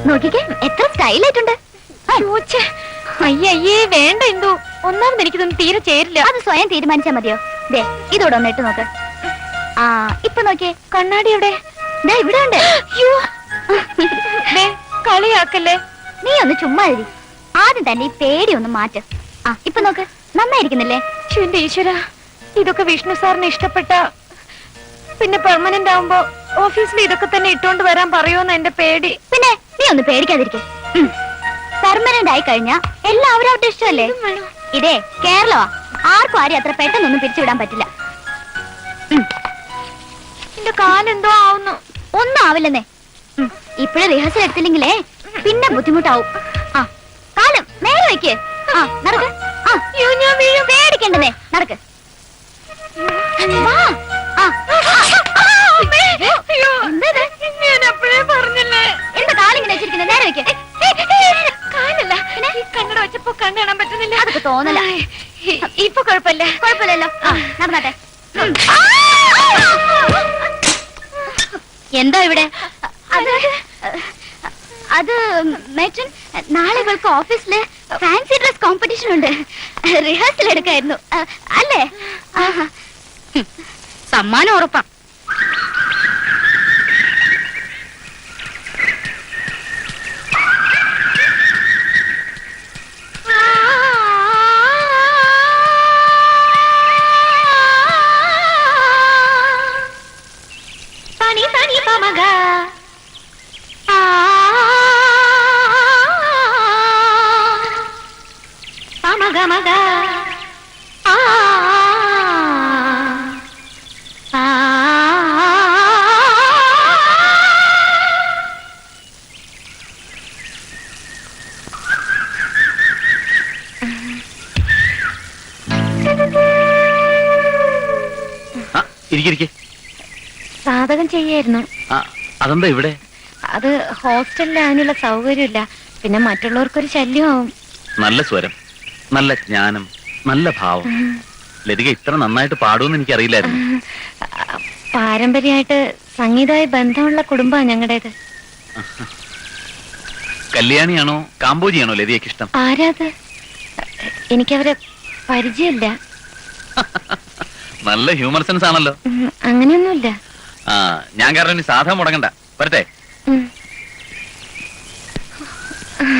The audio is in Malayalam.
നോക്കിക്കേ എത്ര സ്റ്റൈലായിട്ടുണ്ട്. അയ്യേ വേണ്ട എന്തു, ഒന്നാമത് എനിക്കിതൊന്നും തീരെ ചേരില്ല. അത് സ്വയം തീരുമാനിച്ചാ മതിയോ? ദേ ഇതോടെ ഒന്ന് ഇട്ട് നോക്ക്. ആ ഇപ്പൊ നോക്കിയേ, കണ്ണാടി എവിടെ? ദേ ഇവിടെ ഉണ്ട്. കളിയാക്കല്ലേ. നീ ഒന്ന് ചുമ്മാ ഇരി. ആദ്യം തന്നെ ഈ പേടി ഒന്ന് മാറ്റ്. ആ ഇപ്പൊ നോക്ക്, നന്നായിരിക്കുന്നില്ലേ? എന്റെ ഈശ്വര, ഇതൊക്കെ വിഷ്ണു സാറിന് ഇഷ്ടപ്പെട്ട പിന്നെ പെർമനന്റ് ആവുമ്പോ ഓഫീസിൽ ഇതൊക്കെ തന്നെ ഇട്ടുകൊണ്ട് വരാൻ പറയുമെന്ന് എന്റെ പേടി. പിന്നെ നീ ഒന്ന് പേടിക്കാതിരിക്കെ. പെർമനന്റ് ആയി കഴിഞ്ഞാ എല്ലാവരും അവരുടെ ഇഷ്ടമല്ലേ? ഇതേ കേരളമാ, ആർക്കും ആരും അത്ര പെട്ടെന്നൊന്നും പിരിച്ചുവിടാൻ പറ്റില്ല. എന്റെ കാലെന്തോ ആവുന്നു. ഒന്നും ആവില്ലെന്നേ. ഇപ്പഴും റിഹേഴ്സൽ എടുത്തില്ലെങ്കിലേ പിന്നെ ബുദ്ധിമുട്ടാവും. ആ കാലം നേരെ വെക്ക്. ആ നടക്ക്. ഞാൻ വീഴും. പേടിക്കണ്ടെന്നേ, നടക്ക്. ഞാൻ അപ്പോഴേ പറഞ്ഞില്ലേ. എന്താ കാലിങ്ങനെ വെച്ചിരിക്കുന്നത്? നേരെ വെക്ക്. കാലല്ല, കണ്ണട വെച്ചപ്പോ കണ്ണ് കാണാൻ പറ്റുന്നില്ല. അതൊക്കെ തോന്നല. ഇപ്പൊ കുഴപ്പമില്ല. കുഴപ്പമില്ലല്ലോ. നടന്നാട്ടെ. എന്താ ഇവിടെ? അത് മേറ്റൻ, നാളെ ഇവൾക്ക് ഓഫീസില് ഫാൻസി ഡ്രസ് കോമ്പറ്റീഷൻ ഉണ്ട്. റിഹേഴ്സൽ എടുക്കായിരുന്നു അല്ലേ? സമ്മാനം ഉറപ്പാ. സാധകം ചെയ്യായിരുന്നു. അതെന്താ ഇവിടെ? അത് ഹോസ്റ്റലിൽ അതിനുള്ള സൗകര്യമില്ല, പിന്നെ മറ്റുള്ളവർക്കൊരു ശല്യമാവും. നല്ല സ്വരം, നല്ല ജ്ഞാനം, നല്ല ഭാവം. ലതിക ഇത്ര നന്നായിട്ട് പാടുമെന്ന് എനിക്കറിയില്ലായിരുന്നു. പാരമ്പര്യമായിട്ട് സംഗീതമായി ബന്ധമുള്ള കുടുംബമാണ് ഞങ്ങളുടേത്. കല്യാണിയാണോ കാമ്പോജിയാണോ ലതികയ്ക്ക് ഇഷ്ടം? ആരാത്? എനിക്കവരെ പരിചയമില്ല. നല്ല ഹ്യൂമർ സെൻസ് ആണല്ലോ. അങ്ങനെയൊന്നുമില്ല. ഞാൻ കാരണം ഇനി സാധനം മുടങ്ങണ്ട. വരട്ടെ.